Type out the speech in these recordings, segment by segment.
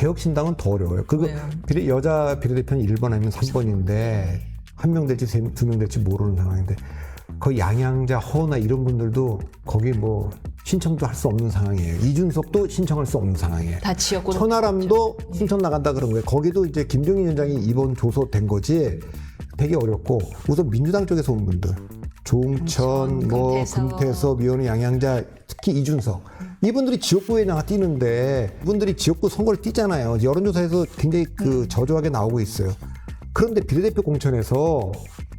개혁신당은 더 어려워요. 그리고 여자 비례대표는 1번 아니면 3번인데 한 명 될지 두 명 될지 모르는 상황인데 거의 양양자, 허나 이런 분들도 거기 뭐 신청도 할 수 없는 상황이에요. 이준석도 신청할 수 없는 상황이에요. 다 지역구로. 천하람도 신청 나간다 그런 거예요. 거기도 이제 김종인 위원장이 이번 조소된 거지 되게 어렵고 우선 민주당 쪽에서 온 분들 조홍천, 뭐 금태섭, 이원우, 양양자, 특히 이준석 이분들이 지역구에 나가 뛰는데 이분들이 지역구 선거를 뛰잖아요. 여론조사에서 굉장히 그 저조하게 나오고 있어요. 그런데 비례대표 공천에서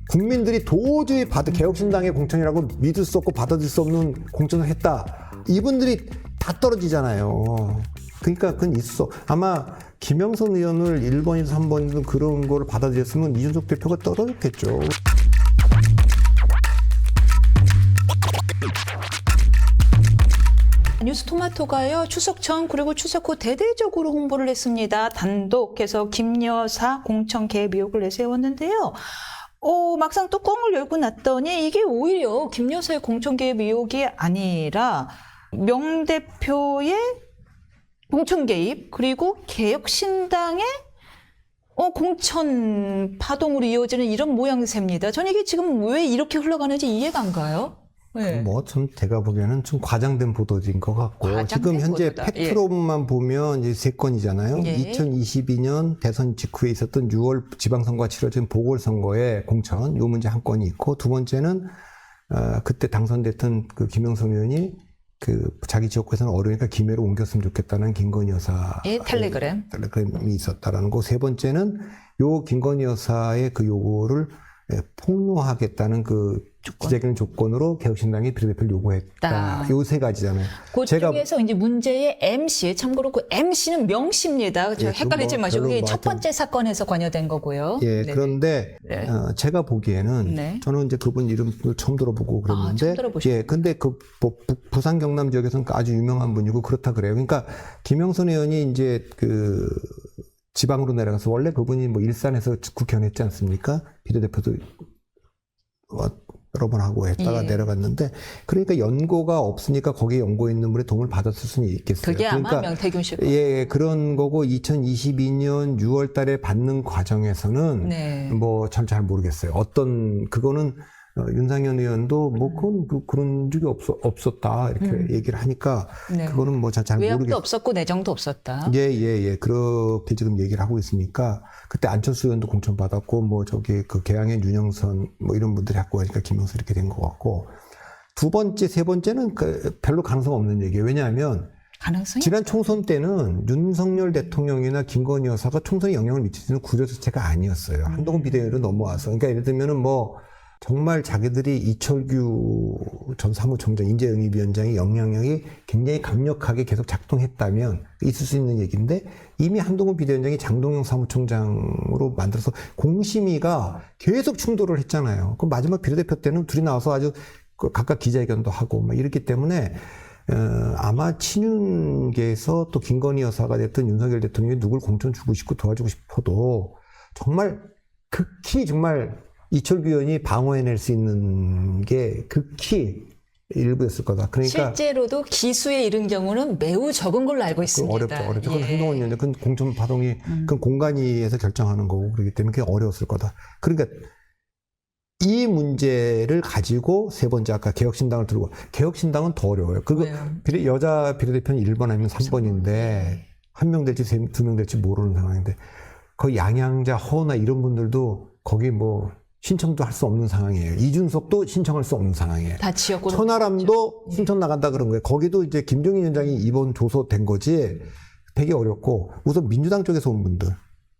국민들이 도저히 개혁신당의 공천이라고 믿을 수 없고 받아들일 수 없는 공천을 했다. 이분들이 다 떨어지잖아요. 그러니까 그건 있어. 아마 김영선 의원을 1번이든 3번이든 그런 거를 받아들였으면 이준석 대표가 떨어졌겠죠. 뉴스토마토가요, 추석 전 그리고 추석 후 대대적으로 홍보를 했습니다. 단독해서 김여사 공천 개입 의혹을 내세웠는데요. 막상 뚜껑을 열고 났더니 이게 오히려 김여사의 공천 개입 의혹이 아니라 명 대표의 공천 개입 그리고 개혁신당의 공천 파동으로 이어지는 이런 모양새입니다. 저는 이게 지금 왜 이렇게 흘러가는지 이해가 안 가요. 네. 뭐 좀 제가 보기에는 좀 과장된 보도인 것 같고 지금 현재 보도다. 팩트로만 보면 이제 세 건이잖아요. 2022년 대선 직후에 있었던 6월 지방선거가 치러진 보궐선거의 공천 요 문제 한 건이 있고 두 번째는 그때 당선됐던 그 김영선 의원이 그 자기 지역구에서는 어려우니까 김해로 옮겼으면 좋겠다는 김건희 여사의 텔레그램이 있었다라는 거. 세 번째는 요 김건희 여사의 그 요구를 폭로하겠다는 그 기자회견 조건으로 개혁신당이 비례대표를 요구했다. 요 세 가지잖아요. 그 중에서 이제 문제의 MC, 참고로 그 MC는 명씨입니다. 헷갈리지 마시고 이게 첫 번째 사건에서 관여된 거고요. 예, 네네. 그런데 제가 보기에는 저는 이제 그분 이름을 처음 들어보고 그랬는데, 근데 그 부산 경남 지역에서는 아주 유명한 분이고 그렇다 그래요. 그러니까 김영선 의원이 이제 그 지방으로 내려가서 원래 그분이 뭐 일산에서 국회의원 했지 않습니까? 비례대표도 여러 번 하고 했다가 내려갔는데 그러니까 연고가 없으니까 거기에 연고 있는 분의 도움을 받았을 수는 있겠어요. 그게 아마 명태균 씨. 예, 그런 거고 2022년 6월 달에 받는 과정에서는 뭐 전 잘 모르겠어요. 어떤 그거는 윤상현 의원도 뭐 그런 적이 없었다 이렇게 얘기를 하니까 그거는 뭐 잘 모르겠어요. 외압도 없었고 내정도 없었다. 예. 그렇게 지금 얘기를 하고 있으니까 그때 안철수 의원도 공천 받았고 뭐 저기 그 개항의 윤영선 뭐 이런 분들이 갖고 가니까 김영수 이렇게 된 것 같고 두 번째, 세 번째는 별로 가능성 없는 얘기예요. 왜냐하면 지난 총선 때는 윤석열 대통령이나 김건희 여사가 총선에 영향을 미치는 구조 자체가 아니었어요. 한동훈 비대위로 넘어와서. 그러니까 예를 들면은 뭐 정말 자기들이 이철규 전 사무총장, 인재영입위원장의 영향력이 굉장히 강력하게 계속 작동했다면 있을 수 있는 얘기인데 이미 한동훈 비대위원장이 장동영 사무총장으로 만들어서 공심위가 계속 충돌을 했잖아요. 그럼 마지막 비례대표 때는 둘이 나와서 아주 각각 기자회견도 하고 막 이랬기 때문에 아마 친윤계에서 또 김건희 여사가 됐든 윤석열 대통령이 누굴 공천 주고 싶고 도와주고 싶어도 정말 극히 정말 이철규 의원이 방어해낼 수 있는 게 극히 일부였을 거다. 그러니까 실제로도 기수에 이른 경우는 매우 적은 걸로 알고 있습니다. 어렵죠. 그건 한동훈 의원님, 그건 공천 파동이 그건 공간위에서 결정하는 거고 그렇기 때문에 그게 어려웠을 거다. 그러니까 이 문제를 가지고 세 번째 아까 개혁신당을 들고 개혁신당은 더 어려워요. 그거 여자 비례대표는 1번 아니면 3번인데 한 명 될지 두 명 될지 모르는 상황인데 거의 양양자, 허나 이런 분들도 거기 뭐 신청도 할 수 없는 상황이에요. 이준석도 신청할 수 없는 상황이에요. 다 지역구로. 천하람도 신청 나간다 그런 거예요. 거기도 이제 김종인 위원장이 이번 조소된 거지 되게 어렵고 우선 민주당 쪽에서 온 분들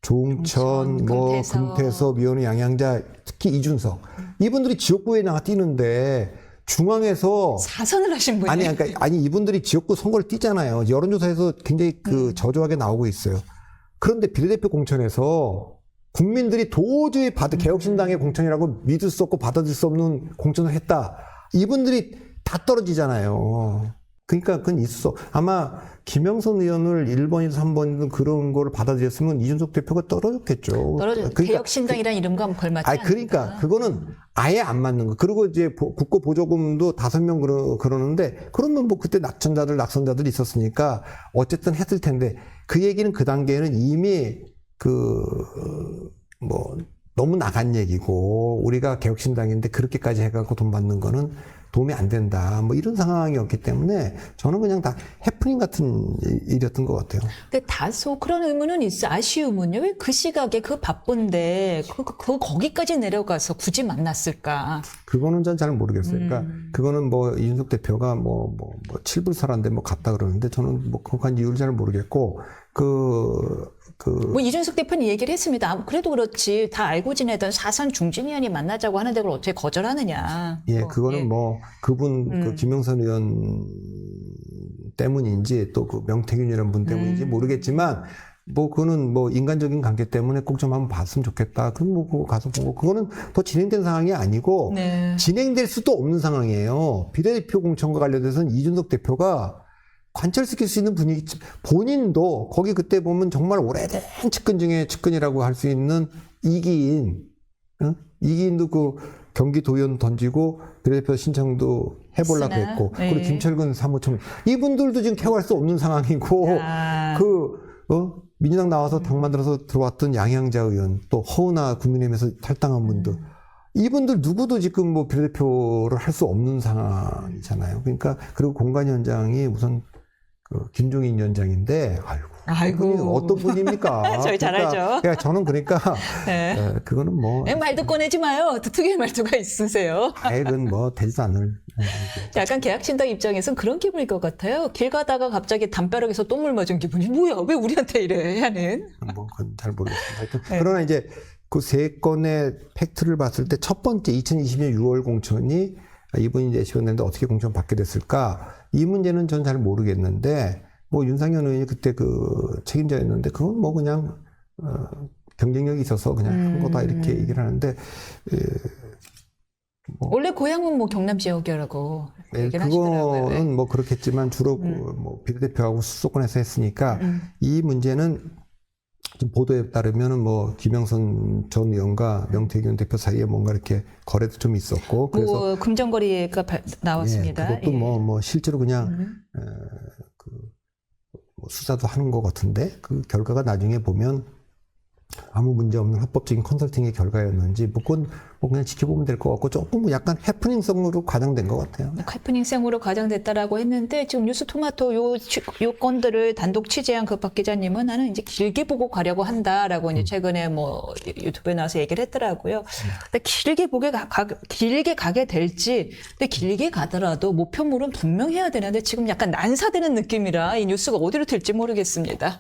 조홍천, 뭐 금태섭, 이원우, 양양자, 특히 이준석 이분들이 지역구에 나가 뛰는데 중앙에서 사선을 하신 분이에요. 아니 이분들이 지역구 선거를 뛰잖아요. 여론조사에서 굉장히 그 저조하게 나오고 있어요. 그런데 비례대표 공천에서 국민들이 도저히 개혁신당의 공천이라고 믿을 수 없고 받아들일 수 없는 공천을 했다. 이분들이 다 떨어지잖아요. 그러니까 그건 있어. 아마 김영선 의원을 1번이든 3번이든 그런 거를 받아들였으면 이준석 대표가 떨어졌겠죠. 그러니까 개혁신당이라는 이름과 걸맞지 않습니까? 그러니까 그거는 아예 안 맞는 거. 그리고 이제 국고 보조금도 5명 그러는데 그러면 뭐 그때 낙선자들이 있었으니까 어쨌든 했을 텐데 그 얘기는 그 단계에는 이미 너무 나간 얘기고 우리가 개혁신당인데 그렇게까지 해갖고 돈 받는 거는 도움이 안 된다. 뭐 이런 상황이었기 때문에 저는 그냥 다 해프닝 같은 일이었던 것 같아요. 근데 다소 그런 의문은 있어. 아쉬움은요. 왜 그 시각에 그 바쁜데 거기까지 내려가서 굳이 만났을까? 그거는 전 잘 모르겠어요. 그러니까 그거는 뭐 이준석 대표가 뭐 7불사라인데 뭐 갔다 그러는데 저는 뭐 그한 이유를 잘 모르겠고 뭐 이준석 대표는 얘기를 했습니다. 그래도 그렇지 다 알고 지내던 사선 중진위원이 만나자고 하는데 그걸 어떻게 거절하느냐. 예, 그거는 뭐 그분 그 김영선 의원 때문인지 또 그 명태균이라는 분 때문인지 모르겠지만 뭐 그거는 뭐 인간적인 관계 때문에 꼭 좀 한번 봤으면 좋겠다. 그럼 뭐 그거 가서 보고 그거는 더 진행된 상황이 아니고 네. 진행될 수도 없는 상황이에요. 비례대표 공천과 관련돼서는 이준석 대표가 관철시킬 수 있는 분위기, 본인도 거기 그때 보면 정말 오래된 측근 중에 측근이라고 할 수 있는 이기인, 이기인도 그 경기도의원 던지고 비례대표 신청도 해보려고 했으나, 했고, 네. 그리고 김철근 사무총리, 이분들도 지금 케어할 수 없는 상황이고, 야. 민주당 나와서 당 만들어서 들어왔던 양양자 의원, 또 허은하 국민의힘에서 탈당한 분들, 이분들 누구도 지금 뭐 비례대표를 할 수 없는 상황이잖아요. 그러니까, 그리고 공관위원장이 우선 김종인 위원장인데, 아이고. 그분이 어떤 분입니까? 저희 잘 알죠. 저는 그러니까, 네. 그거는 뭐. 말도 꺼내지 마요. 특유의 말투가 있으세요. 그건 뭐 되지도 않을. 약간 개혁신당 입장에서는 그런 기분일 것 같아요. 길 가다가 갑자기 담벼락에서 똥물 맞은 기분이 뭐야? 왜 우리한테 이래? 하는. 뭐, 그건 잘 모르겠습니다. 하여튼 네. 그러나 이제 그 세 건의 팩트를 봤을 때 첫 번째 2020년 6월 공천이 이분이 내시켰는데 어떻게 공천 받게 됐을까? 이 문제는 전 잘 모르겠는데, 뭐 윤상현 의원이 그때 그 책임자였는데, 그건 뭐 그냥, 경쟁력이 있어서 그냥 한 거다 이렇게 얘기를 하는데, 원래 고향은 뭐 경남 지역이라고 얘기를 하시더라고요. 그거는 뭐 그렇겠지만 주로 뭐 비례대표하고 수도권에서 했으니까 이 문제는 지금 보도에 따르면은 뭐 김영선 전 의원과 명태균 대표 사이에 뭔가 이렇게 거래도 좀 있었고 그래서 뭐 금전거래가 나왔습니다. 그것도 뭐 실제로 그냥 뭐 수사도 하는 것 같은데 그 결과가 나중에 보면 아무 문제 없는 합법적인 컨설팅의 결과였는지 뭐 그건 뭐 그냥 지켜보면 될 것 같고 조금 약간 해프닝성으로 과장된 것 같아요. 해프닝성으로 과장됐다라고 했는데 지금 뉴스토마토 요 건들을 단독 취재한 그 박 기자님은 나는 이제 길게 보고 가려고 한다라고 이제 최근에 뭐 유튜브에 나와서 얘기를 했더라고요. 근데 길게 가게 될지, 근데 길게 가더라도 목표물은 분명해야 되는데 지금 약간 난사되는 느낌이라 이 뉴스가 어디로 튈지 모르겠습니다.